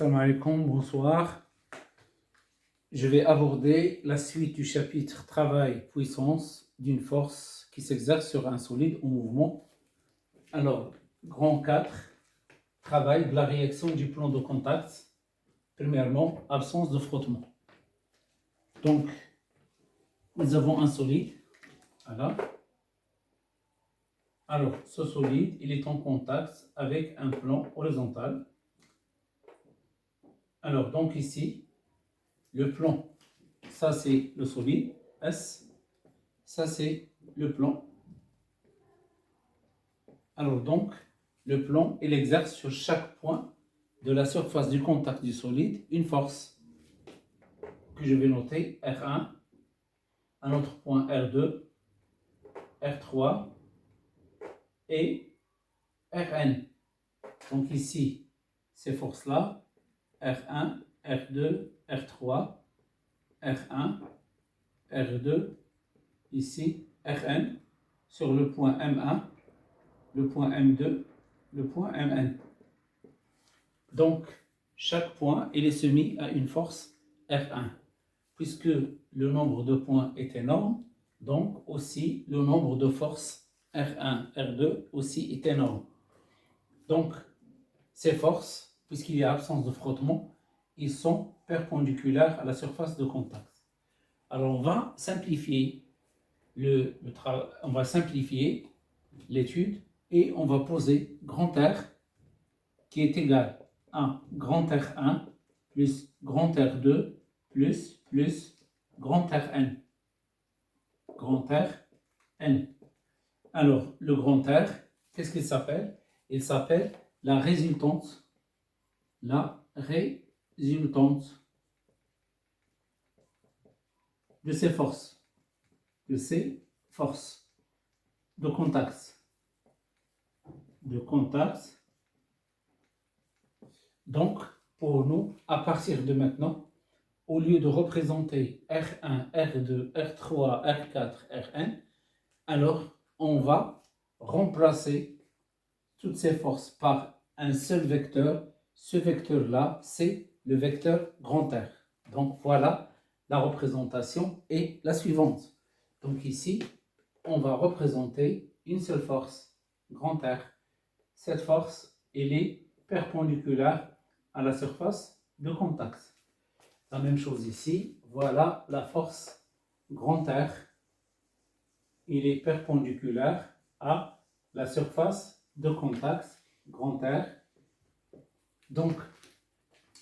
Salam alaikum, bonsoir. Je vais aborder la suite du chapitre Travail, puissance d'une force qui s'exerce sur un solide en mouvement. Alors, grand 4, travail de la réaction du plan de contact. Premièrement, absence de frottement. Donc, nous avons un solide. Voilà. Alors, ce solide, il est en contact avec un plan horizontal. Alors, donc ici, le plan, ça c'est le solide, S, ça c'est le plan. Alors donc, le plan, il exerce sur chaque point de la surface du contact du solide une force que je vais noter, R1, un autre point R2, R3 et Rn. Donc ici, ces forces-là, R1, R2, R3, R1, R2, ici, Rn, sur le point M1, le point M2, le point Mn. Donc, chaque point, il est soumis à une force R1. Puisque le nombre de points est énorme, donc aussi le nombre de forces R1, R2 aussi est énorme. Donc, ces forces, puisqu'il y a absence de frottement, ils sont perpendiculaires à la surface de contact. Alors, on va simplifier l'étude et on va poser grand R qui est égal à grand R1 plus grand R2 plus grand Rn. Grand Rn. Alors, le grand R, qu'est-ce qu'il s'appelle? Il s'appelle la résultante. La résultante de ces forces. De ces forces de contact. Donc, pour nous, à partir de maintenant, au lieu de représenter R1, R2, R3, R4, Rn, alors on va remplacer toutes ces forces par un seul vecteur. Ce vecteur-là, c'est le vecteur grand R. Donc voilà, la représentation est la suivante. Donc ici, on va représenter une seule force, grand R. Cette force, elle est perpendiculaire à la surface de contact. La même chose ici, voilà la force grand R. Il est perpendiculaire à la surface de contact grand R. Donc,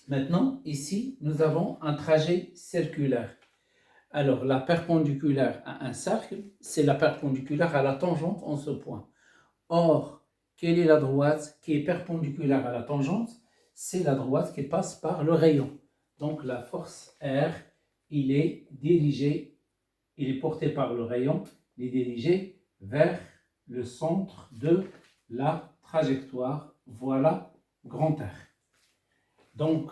maintenant, ici, nous avons un trajet circulaire. Alors, la perpendiculaire à un cercle, c'est la perpendiculaire à la tangente en ce point. Or, quelle est la droite qui est perpendiculaire à la tangente? C'est la droite qui passe par le rayon. Donc, la force R, il est porté par le rayon, il est dirigé vers le centre de la trajectoire. Voilà grand R. Donc,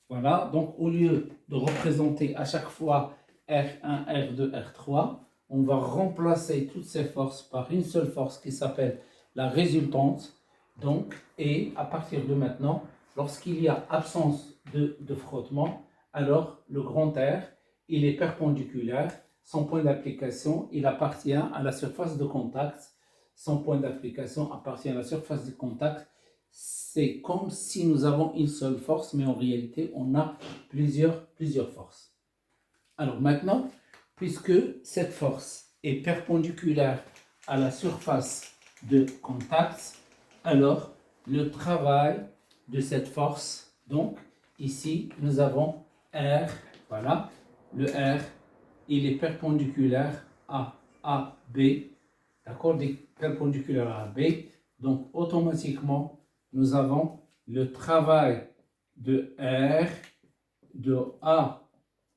voilà. Donc, au lieu de représenter à chaque fois R1, R2, R3, on va remplacer toutes ces forces par une seule force qui s'appelle la résultante. Donc, et à partir de maintenant, lorsqu'il y a absence de frottement, alors le grand R, il est perpendiculaire. Son point d'application, il appartient à la surface de contact. Son point d'application appartient à la surface de contact. C'est comme si nous avons une seule force, mais en réalité, on a plusieurs forces. Alors maintenant, puisque cette force est perpendiculaire à la surface de contact, alors le travail de cette force, donc ici nous avons R, voilà, le R, il est perpendiculaire à AB, d'accord, perpendiculaire à AB, donc automatiquement nous avons le travail de R de A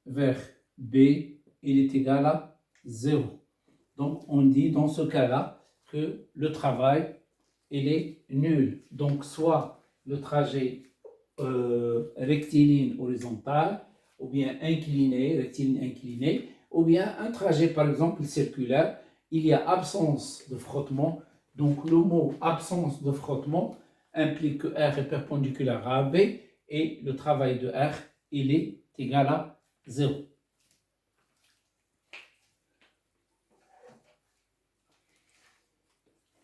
vers B, il est égal à 0. Donc, on dit dans ce cas-là que le travail, il est nul. Donc, soit le trajet rectiligne horizontal, ou bien incliné, rectiligne incliné, ou bien un trajet, par exemple, circulaire, il y a absence de frottement. Donc, le mot absence de frottement implique que R est perpendiculaire à AB et le travail de R, il est égal à 0.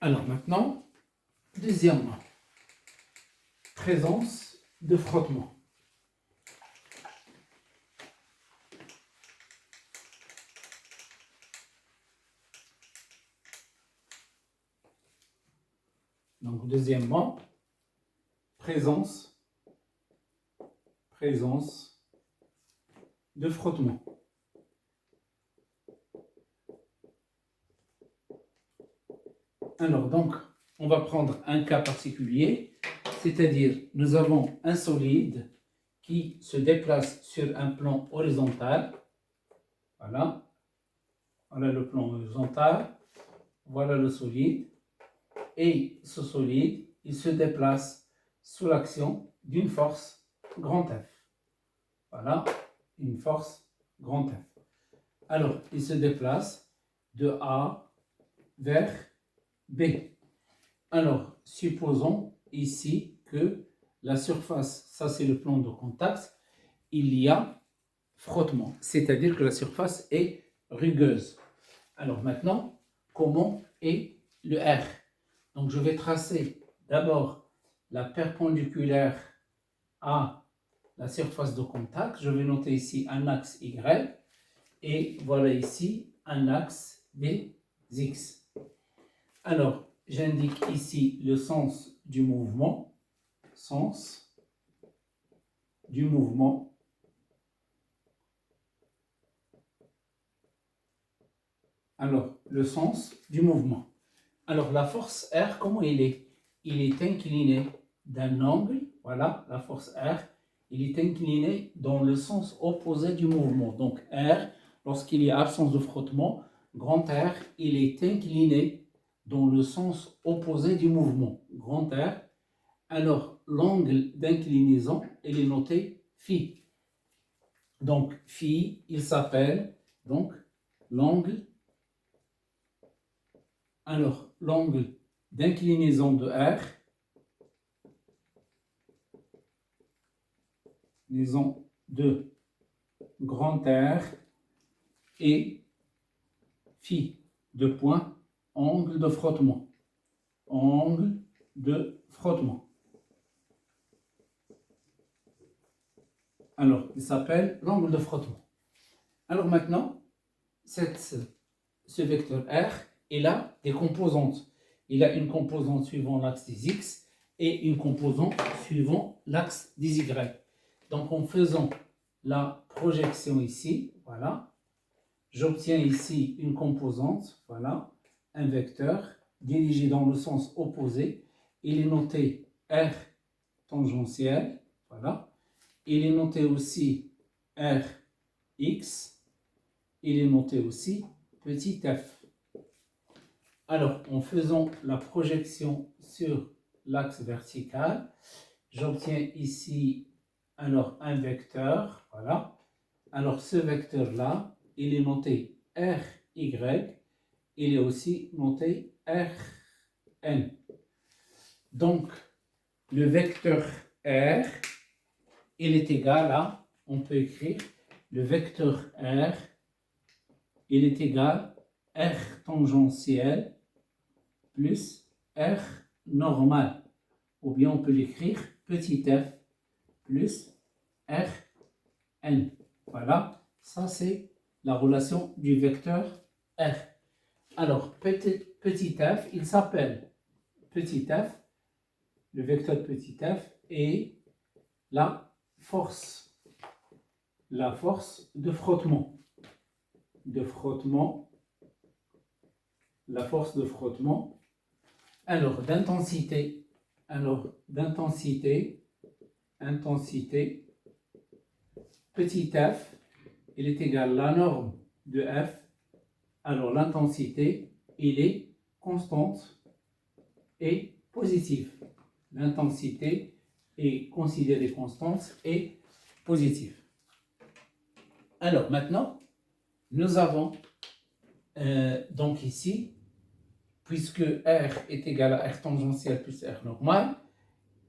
Alors maintenant, deuxièmement, présence de frottement. Donc deuxièmement, présence de frottement. Alors donc, on va prendre un cas particulier, c'est-à-dire nous avons un solide qui se déplace sur un plan horizontal. Voilà, voilà le plan horizontal, voilà le solide. Et ce solide, il se déplace sous l'action d'une force grand F. Voilà, une force grand F. Alors, il se déplace de A vers B. Alors, supposons ici que la surface, ça c'est le plan de contact, il y a frottement, c'est-à-dire que la surface est rugueuse. Alors maintenant, comment est le R? Donc je vais tracer d'abord la perpendiculaire à la surface de contact. Je vais noter ici un axe Y et voilà ici un axe des X. Alors j'indique ici le sens du mouvement. Sens du mouvement. Alors le sens du mouvement. Alors, la force R, comment il est? Il est incliné d'un angle, voilà, la force R, il est incliné dans le sens opposé du mouvement. Donc, R, lorsqu'il y a absence de frottement, grand R, il est incliné dans le sens opposé du mouvement. Grand R. Alors, l'angle d'inclinaison, il est noté phi. Donc, phi, il s'appelle, donc, l'angle. Alors, l'angle d'inclinaison de R, liaison de grand R et phi de point, angle de frottement. Angle de frottement. Alors, il s'appelle l'angle de frottement. Alors maintenant, ce vecteur R, il a des composantes. Il a une composante suivant l'axe des X et une composante suivant l'axe des Y. Donc en faisant la projection ici, voilà, j'obtiens ici une composante, voilà, un vecteur dirigé dans le sens opposé. Il est noté R tangentiel, voilà. Il est noté aussi Rx. Il est noté aussi petit f. Alors, en faisant la projection sur l'axe vertical, j'obtiens ici alors un vecteur, voilà. Alors, ce vecteur-là, il est noté RY, il est aussi noté RN. Donc, le vecteur R, il est égal à, on peut écrire, le vecteur R, il est égal à R tangentiel plus R normal. Ou bien on peut l'écrire petit f plus Rn. Voilà, ça c'est la relation du vecteur R. Alors, petit f, il s'appelle petit f, le vecteur petit f, et la force de frottement. La force de frottement. Alors, d'intensité, petit f, il est égal à la norme de f. Alors, l'intensité, il est constante et positive. L'intensité est considérée constante et positive. Alors, maintenant, nous avons donc ici, puisque R est égal à R tangentiel plus R normal,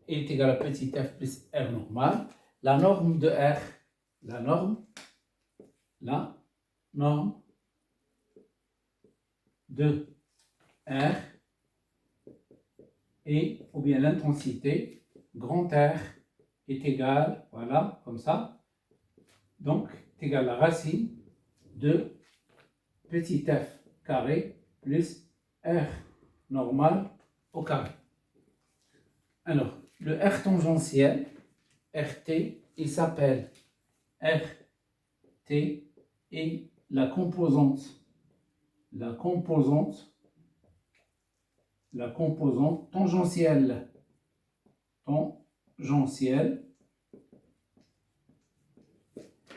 est égal à petit f plus r normal. La norme de r, la norme de R et, ou bien l'intensité, grand R est égal, voilà, comme ça, donc est égal à la racine de petit f carré plus R normal au carré. Alors, le R tangentiel, RT, il s'appelle RT et la composante tangentielle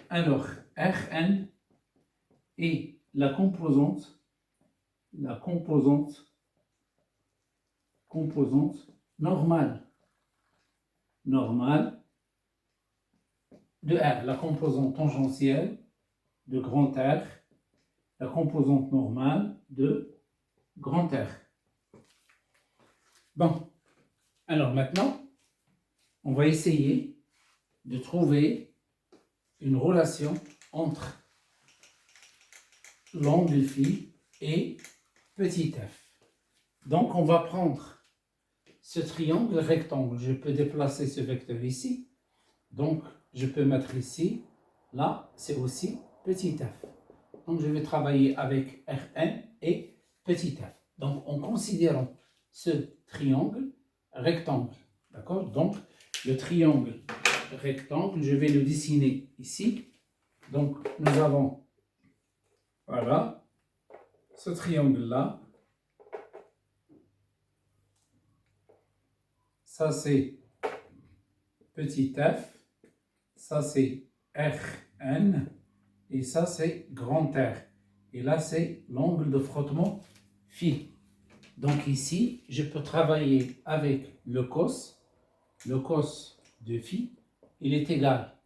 alors Rn est la composante normale de R, la composante tangentielle de grand R, la composante normale de grand R. Bon, alors maintenant, on va essayer de trouver une relation entre l'angle phi et petit f. Donc, on va prendre ce triangle rectangle. Je peux déplacer ce vecteur ici. Donc, je peux mettre ici. Là, c'est aussi petit f. Donc, je vais travailler avec Rn et petit f. Donc, en considérant ce triangle rectangle. D'accord? Donc, le triangle rectangle, je vais le dessiner ici. Donc, nous avons, voilà, ce triangle-là. Ça, c'est petit f. Ça, c'est Rn. Et ça, c'est grand R. Et là, c'est l'angle de frottement phi. Donc ici, je peux travailler avec le cos de phi. Il est égal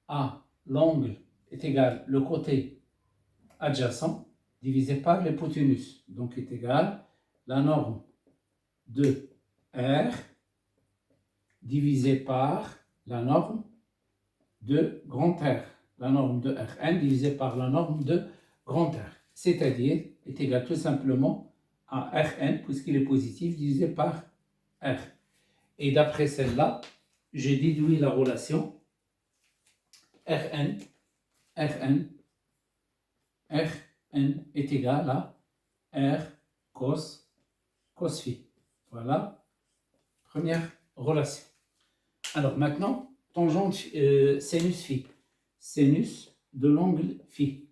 à l'angle est égal le côté adjacent divisé par l'hypoténuse. Donc est égal la norme de R divisé par la norme de grand R. La norme de Rn divisé par la norme de grand R. C'est-à-dire est égal tout simplement à Rn, puisqu'il est positif, divisé par R. Et d'après celle-là, j'ai déduit la relation Rn est égal à R cos phi. Voilà, première relation. Alors maintenant, tangente sinus phi. Sinus de l'angle phi.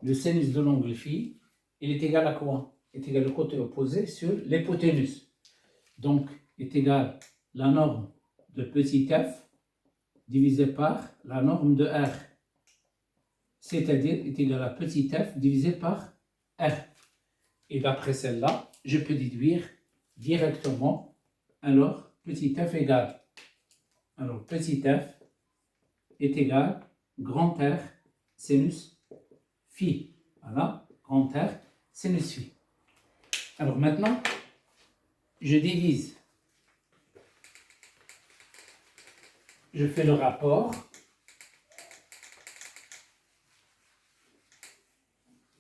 Le sinus de l'angle phi, il est égal à quoi? Est égal au côté opposé sur l'hypoténuse. Donc, est égal la norme de petit f divisé par la norme de R. C'est-à-dire est égal à petit f divisé par R. Et d'après celle-là, je peux déduire directement, alors petit f égale. Alors petit f est égal grand R sinus phi. Voilà, grand R sinus phi. Alors maintenant, je divise. Je fais le rapport.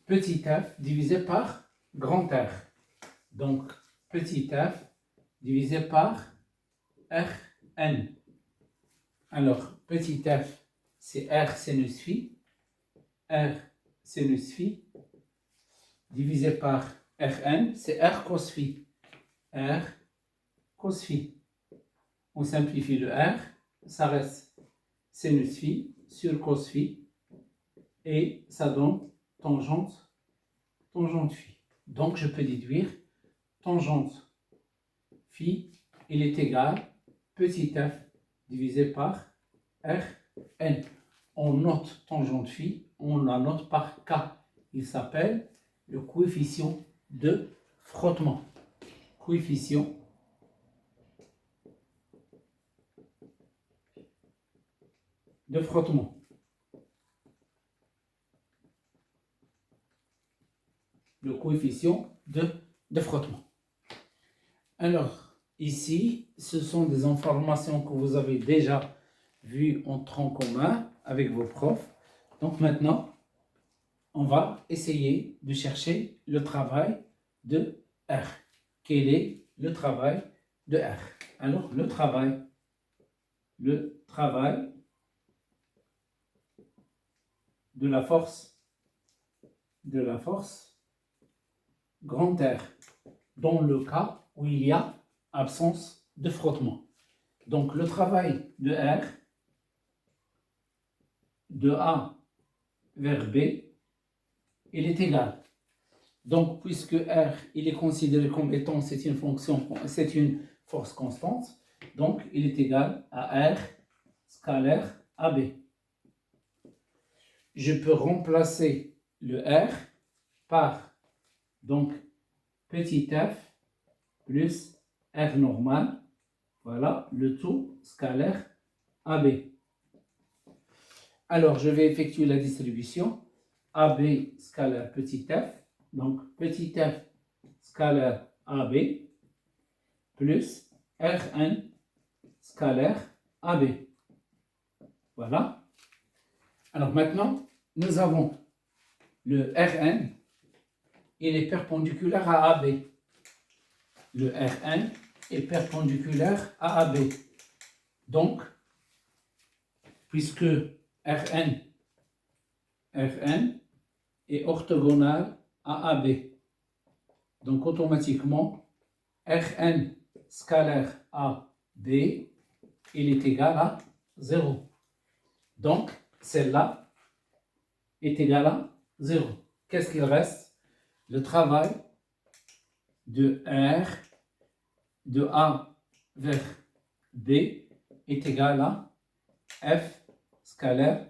Petit f divisé par grand R. Donc, petit f divisé par Rn. Alors, petit f, c'est R sinus phi. R sinus phi divisé par Rn, c'est R cos phi. R cos phi. On simplifie le R, ça reste sinus phi sur cos phi. Et ça donne tangente phi. Donc, je peux déduire tangente phi, il est égal petit f divisé par Rn. On note tangente phi, on la note par K. Il s'appelle le coefficient de frottement. Coefficient de frottement. Le coefficient de frottement. Alors, ici, ce sont des informations que vous avez déjà vues en tronc commun avec vos profs. Donc maintenant, on va essayer de chercher le travail de R. Quel est le travail de R? Alors, le travail de la force grand R, dans le cas où il y a absence de frottement. Donc, le travail de R, de A vers B, il est égal. Donc, puisque R, il est considéré comme étant, c'est une fonction, c'est une force constante, donc il est égal à R scalaire AB. Je peux remplacer le R par, donc, petit f plus R normal, voilà, le tout scalaire AB. Alors, je vais effectuer la distribution. AB scalaire petit f, donc petit f scalaire AB, plus Rn scalaire AB. Voilà. Alors maintenant, nous avons le Rn, il est perpendiculaire à AB. Le Rn est perpendiculaire à AB. Donc, puisque Rn est orthogonal à AB. Donc, automatiquement, Rn scalaire AB, il est égal à 0. Donc, celle-là est égale à 0. Qu'est-ce qu'il reste? Le travail de R de A vers B est égal à F scalaire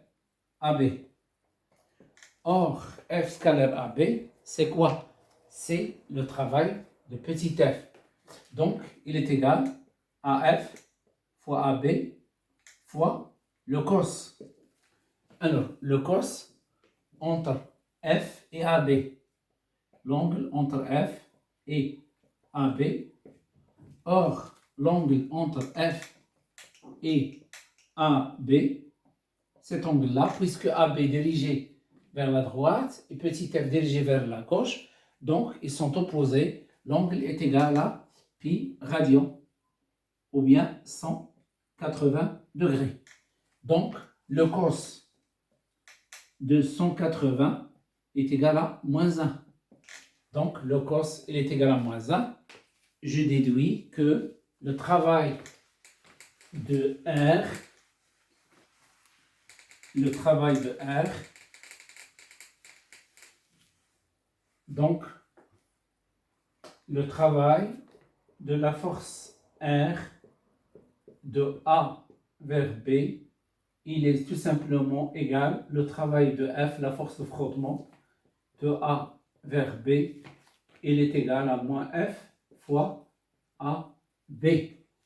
AB. Or, F scalaire AB, c'est quoi? C'est le travail de petit f. Donc, il est égal à F fois AB fois le cos. Alors, le cos entre F et AB. L'angle entre F et AB. Or, l'angle entre F et AB, cet angle-là, puisque AB est dirigé vers la droite et petit f dirigé vers la gauche, donc ils sont opposés. L'angle est égal à pi radian, ou bien 180 degrés. Donc, le cos de 180 est égal à moins 1. Donc, le cos il est égal à moins 1. Je déduis que le travail de R, donc le travail de la force R de A vers B, il est tout simplement égal le travail de F, la force de frottement, de A vers B, il est égal à moins F fois AB.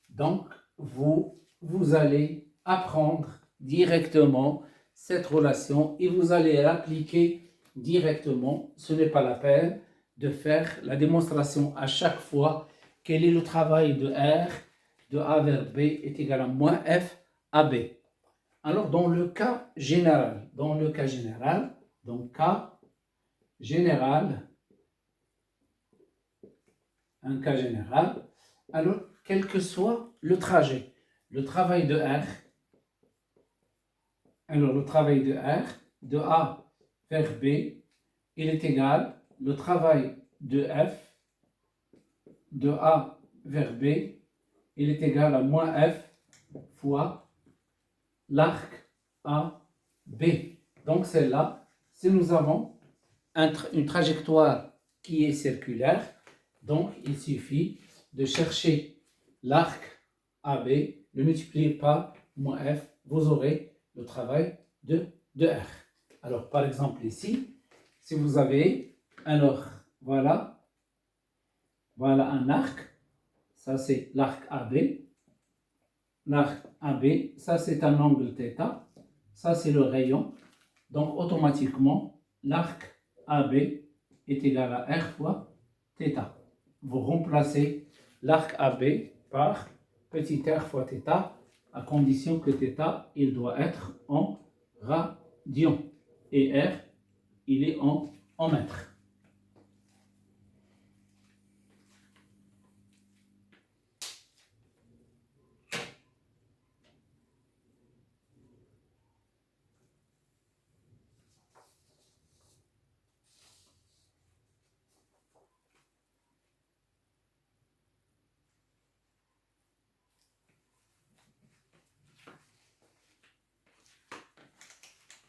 Donc, vous allez apprendre directement cette relation et vous allez l'appliquer directement. Ce n'est pas la peine de faire la démonstration à chaque fois. Quel est le travail de R de A vers B est égal à moins F AB. Alors, dans le cas général, un cas général, alors, quel que soit le trajet, le travail de R, de A vers B, il est égal, le travail de F, de A vers B, il est égal à moins F fois l'arc AB. Donc, celle-là, si nous avons une trajectoire qui est circulaire, donc il suffit de chercher l'arc AB, ne multipliez pas moins F, vous aurez le travail de R. Alors, par exemple, ici, si vous avez, alors, voilà un arc, ça c'est l'arc AB, ça c'est un angle θ, ça c'est le rayon, donc automatiquement, l'arc AB est égal à R fois θ. Vous remplacez l'arc AB par petit r fois θ, à condition que θ, il doit être en radians. Et r, il est en mètres.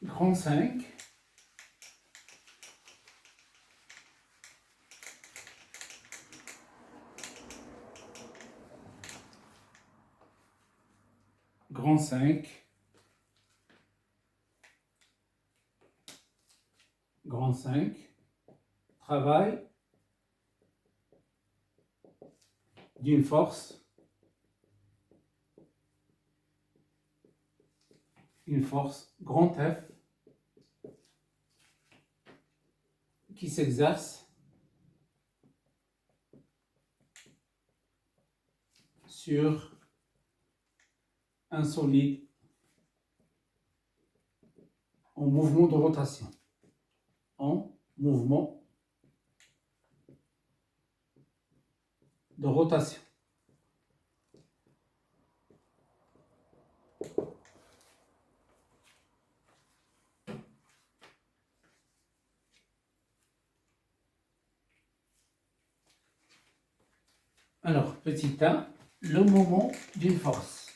Grand 5. Grand 5. Grand 5. Travail d'une force. Une force grand F qui s'exerce sur un solide en mouvement de rotation. En mouvement de rotation. Alors, petit a, le moment d'une force.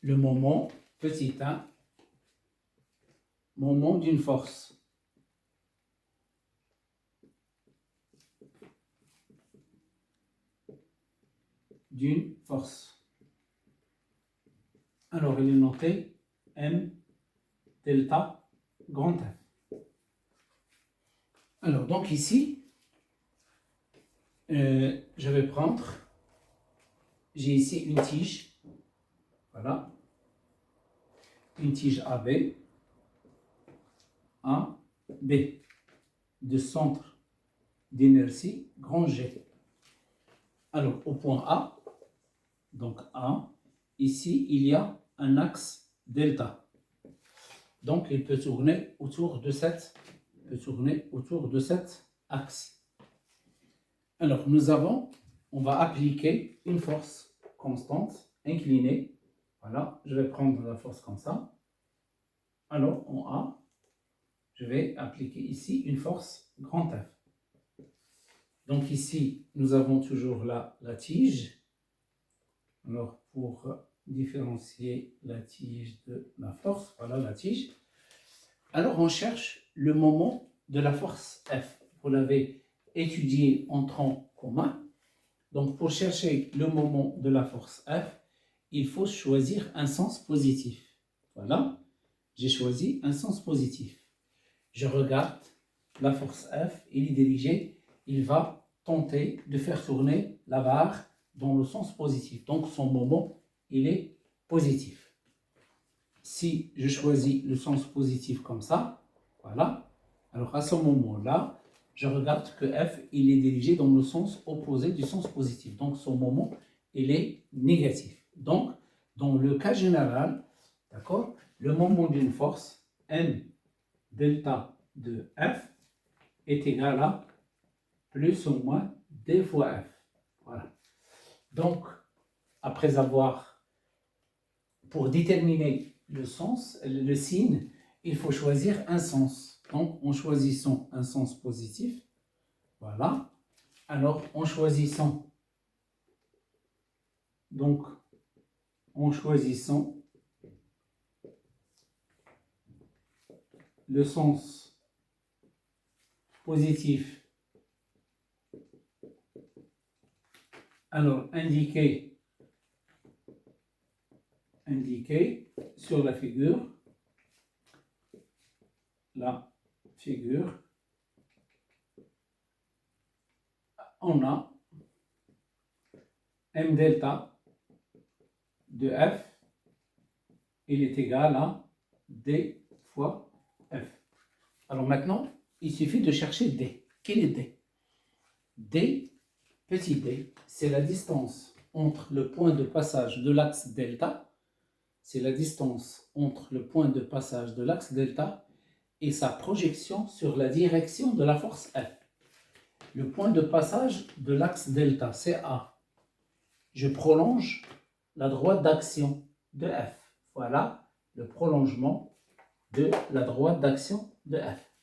Le moment, petit a, moment d'une force. D'une force. Alors, il est noté M delta grand F. Alors, donc ici, je vais prendre, j'ai ici une tige, voilà, une tige AB, A, B, de centre d'inertie grand G. Alors, au point A, donc A, ici, il y a un axe delta. Donc, il peut tourner autour de cet axe. Alors, on va appliquer une force constante, inclinée. Voilà, je vais prendre la force comme ça. Alors, en A, je vais appliquer ici une force grand F. Donc ici, nous avons toujours la tige. Alors, pour différencier la tige de la force, voilà la tige. Alors, on cherche le moment de la force F. Vous l'avez étudié en tronc commun. Donc, pour chercher le moment de la force F, il faut choisir un sens positif. Voilà, j'ai choisi un sens positif. Je regarde la force F, il est dirigé, il va tenter de faire tourner la barre dans le sens positif. Donc, son moment, il est positif. Si je choisis le sens positif comme ça, voilà, alors à ce moment-là, je regarde que F, il est dirigé dans le sens opposé du sens positif. Donc, son moment, il est négatif. Donc, dans le cas général, d'accord, le moment d'une force, M delta de F, est égal à plus ou moins D fois F. Voilà. Donc, après avoir, pour déterminer le sens, le signe, il faut choisir un sens. Donc, en choisissant un sens positif, voilà. Alors, en choisissant le sens positif, alors indiqué sur la figure, on a M delta de F, il est égal à D fois F. Alors maintenant, il suffit de chercher D. Quel est D? D, petit d, c'est la distance entre le point de passage de l'axe delta, c'est la distance entre le point de passage de l'axe delta et sa projection sur la direction de la force F. Le point de passage de l'axe delta, c'est A. Je prolonge la droite d'action de F. Voilà le prolongement de la droite d'action de F.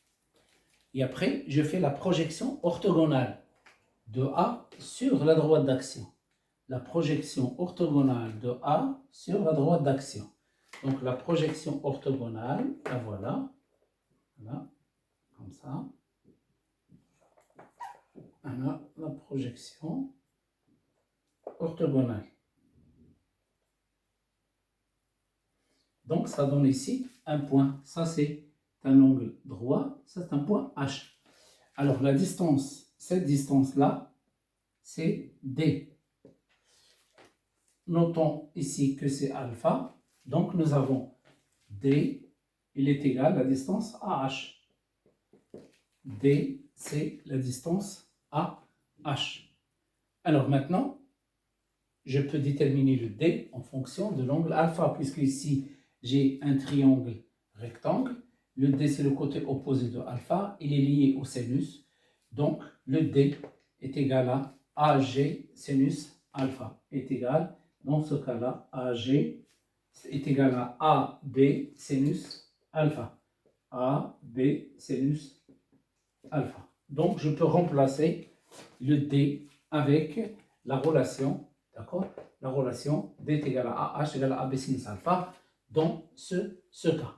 Et après, je fais la projection orthogonale de A sur la droite d'action. La projection orthogonale de A sur la droite d'action. Donc la projection orthogonale, la voilà. Voilà, comme ça. Voilà la projection orthogonale. Donc ça donne ici un point. Ça c'est un angle droit, ça c'est un point H. Alors la distance, cette distance-là, c'est D. Notons ici que c'est alpha. Donc nous avons D, il est égal à la distance AH. D, c'est la distance AH. Alors maintenant, je peux déterminer le D en fonction de l'angle alpha, puisque ici, j'ai un triangle rectangle. Le D, c'est le côté opposé de alpha. Il est lié au sinus. Donc, le D est égal à AG sinus alpha. Est égal, dans ce cas-là, AG est égal à AB sinus alpha. AB sinus alpha. Donc, je peux remplacer le D avec la relation, d'accord? La relation D est égale à AH égale à AB sinus alpha dans ce cas.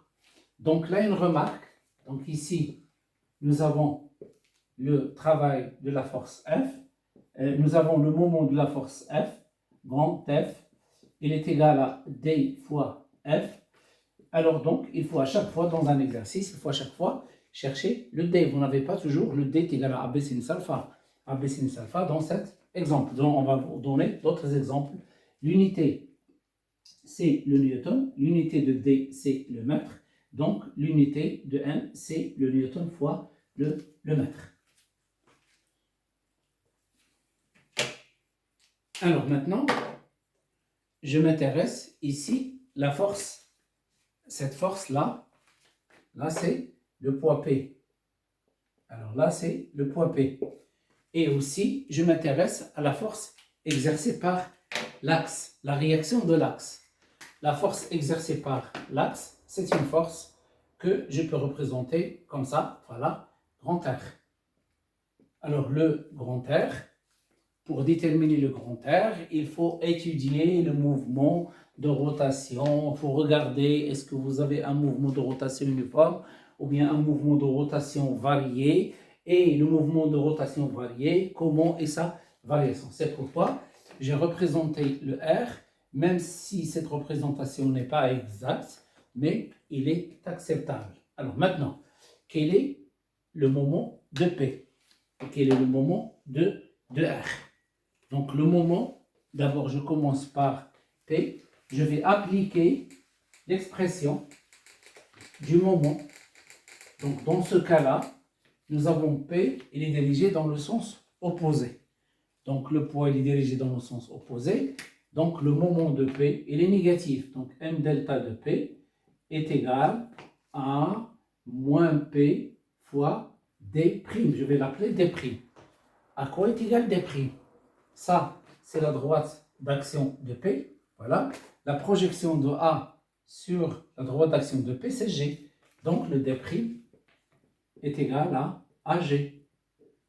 Donc là, une remarque. Donc ici, nous avons le travail de la force F. Nous avons le moment de la force F, grand F. Il est égal à D fois F. Alors donc, il faut à chaque fois, dans un exercice, il faut à chaque fois chercher le D. Vous n'avez pas toujours le D est égal à AB sinus alpha. AB sinus alpha dans cet exemple. Donc, on va vous donner d'autres exemples. L'unité, c'est le newton. L'unité de D, c'est le mètre. Donc, l'unité de M, c'est le newton fois le mètre. Alors maintenant, je m'intéresse ici, la force. Cette force-là, là c'est le poids P. Alors là, c'est le poids P. Et aussi, je m'intéresse à la force exercée par l'axe, la réaction de l'axe. La force exercée par l'axe, c'est une force que je peux représenter comme ça, voilà, grand R. Alors le grand R, pour déterminer le grand R, il faut étudier le mouvement de rotation. Il faut regarder est-ce que vous avez un mouvement de rotation uniforme ou bien un mouvement de rotation varié. Et le mouvement de rotation varié, comment est sa variation? C'est pourquoi j'ai représenté le R, même si cette représentation n'est pas exacte, mais il est acceptable. Alors maintenant, quel est le moment de P? Et quel est le moment de R? Donc le moment, d'abord je commence par P, je vais appliquer l'expression du moment. Donc dans ce cas-là, nous avons P, il est dirigé dans le sens opposé. Donc le poids il est dirigé dans le sens opposé. Donc le moment de P, il est négatif. Donc M delta de P est égal à moins P fois D'. Je vais l'appeler D'. À quoi est égal D'? Ça, c'est la droite d'action de P. Voilà. La projection de A sur la droite d'action de P, c'est G. Donc le D' est égal à AG.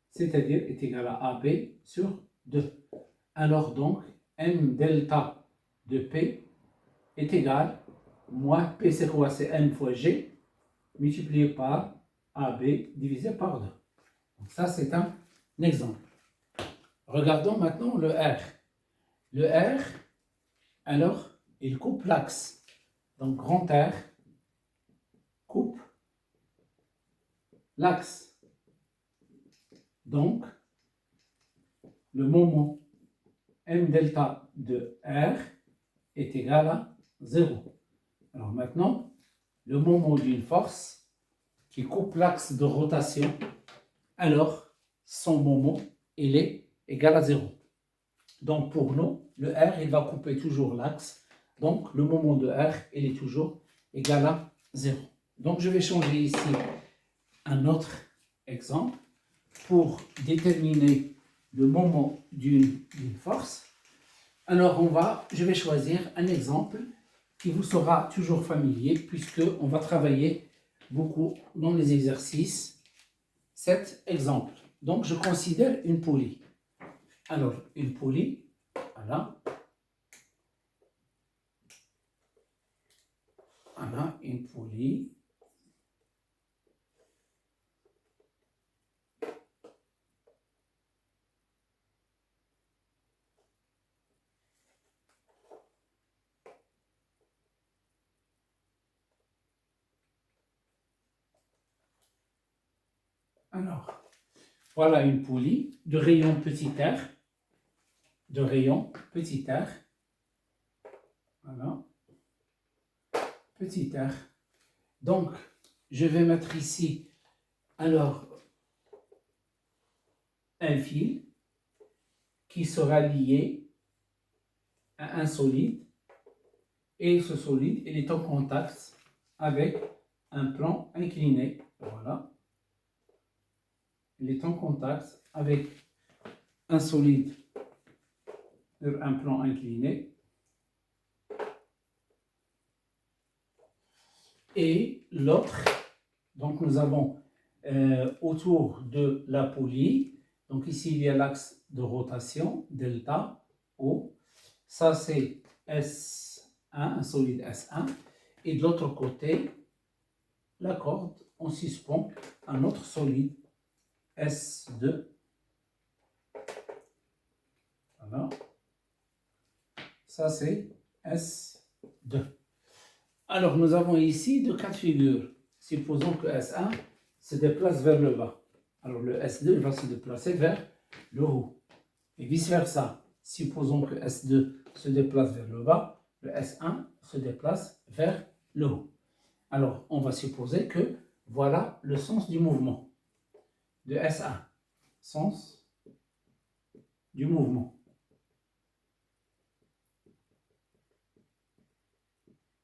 C'est-à-dire est égal à AB sur 2. Alors donc, M delta de P est égal, moins P c'est quoi? C'est M fois G, multiplié par AB divisé par 2. Donc ça c'est un exemple. Regardons maintenant le R. Le R, alors, il coupe l'axe. Donc grand R coupe l'axe. Donc, le moment M delta de R est égal à 0. Alors maintenant, le moment d'une force qui coupe l'axe de rotation, alors son moment, il est égal à 0. Donc pour nous, le R, il va couper toujours l'axe. Donc le moment de R, il est toujours égal à 0. Donc je vais changer ici un autre exemple pour déterminer le moment d'une force. Alors je vais choisir un exemple qui vous sera toujours familier puisque on va travailler beaucoup dans les exercices cet exemple. Donc je considère une poulie. Alors une poulie, voilà. Voilà une poulie. Alors, voilà une poulie de rayon petit r. De rayon petit r. Voilà. Petit r. Donc, je vais mettre ici, alors, un fil qui sera lié à un solide. Et ce solide, il est en contact avec un plan incliné. Voilà. Il est en contact avec un solide sur un plan incliné. Et l'autre, donc nous avons autour de la poulie, donc ici il y a l'axe de rotation, delta, O. Ça c'est S1, un solide S1. Et de l'autre côté, la corde, on suspend un autre solide S2. Voilà. Ça c'est S2. Alors nous avons ici deux cas de figure. Supposons que S1 se déplace vers le bas. Alors le S2 va se déplacer vers le haut. Et vice versa. Supposons que S2 se déplace vers le bas, le S1 se déplace vers le haut. Alors on va supposer que voilà le sens du mouvement de S1. Sens du mouvement.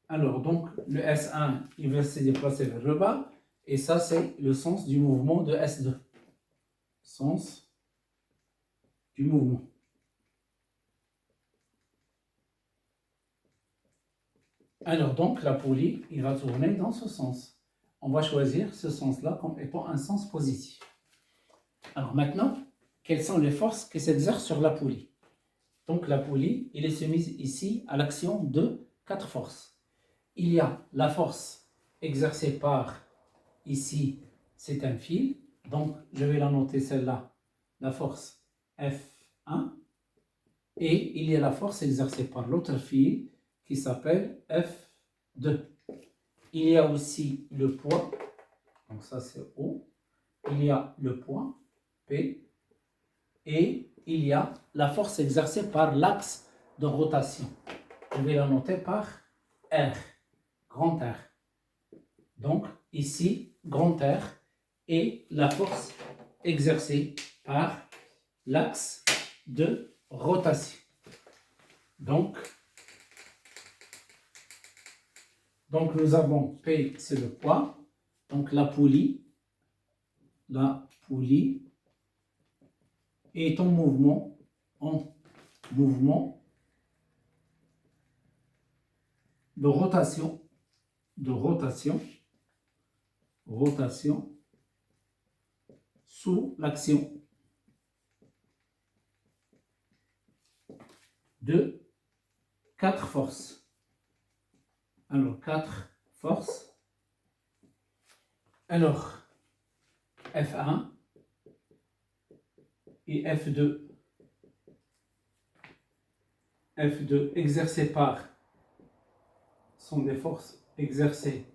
Alors donc le S1 il va se déplacer vers le bas et ça c'est le sens du mouvement de S2. Sens du mouvement. Alors donc la poulie, il va tourner dans ce sens. On va choisir ce sens-là comme étant un sens positif. Alors maintenant, quelles sont les forces qui s'exercent sur la poulie? Donc la poulie, il est soumise ici à l'action de 4 forces. Il y a la force exercée par, ici, c'est un fil. Donc je vais la noter celle-là, la force F1. Et il y a la force exercée par l'autre fil qui s'appelle F2. Il y a aussi le poids, donc ça c'est O. Il y a le poids P. Et il y a la force exercée par l'axe de rotation. Je vais la noter par R, grand R. Donc ici, grand R est la force exercée par l'axe de rotation. Donc nous avons P, c'est le poids. Donc la poulie est en mouvement de rotation sous l'action de 4 forces. Alors 4 forces. Alors F1 et F2. F2 exercées par sont des forces exercées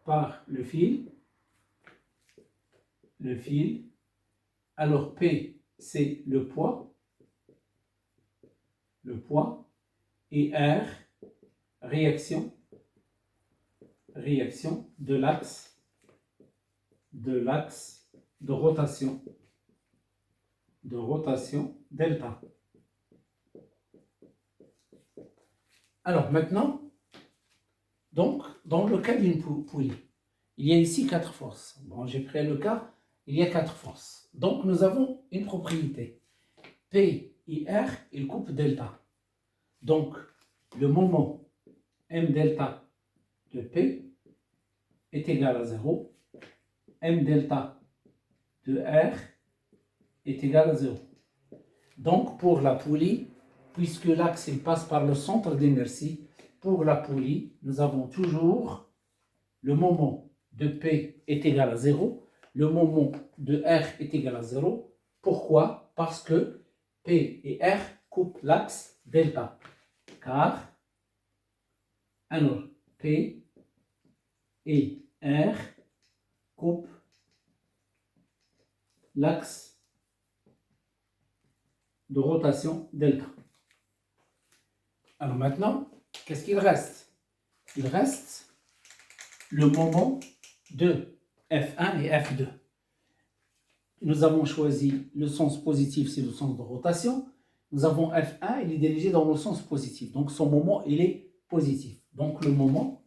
par le fil. Alors P c'est le poids, et R, réaction de l'axe de rotation delta. Alors maintenant, donc, dans le cas d'une poulie, il y a ici 4 forces. Bon, j'ai pris le cas, il y a 4 forces. Donc, nous avons une propriété. P et R, ils coupent delta. Donc, le moment M delta de P est égal à 0. M delta de R est égal à 0. Donc, pour la poulie, puisque l'axe passe par le centre d'inertie, pour la poulie, nous avons toujours le moment de P est égal à 0, le moment de R est égal à 0. Pourquoi? Parce que P et R coupent l'axe delta. Car, alors, P et R coupent l'axe de rotation delta. Alors maintenant, qu'est-ce qu'il reste? Il reste le moment de F1 et F2. Nous avons choisi le sens positif, c'est le sens de rotation. Nous avons F1, il est dirigé dans le sens positif. Donc son moment, il est positif. Donc le moment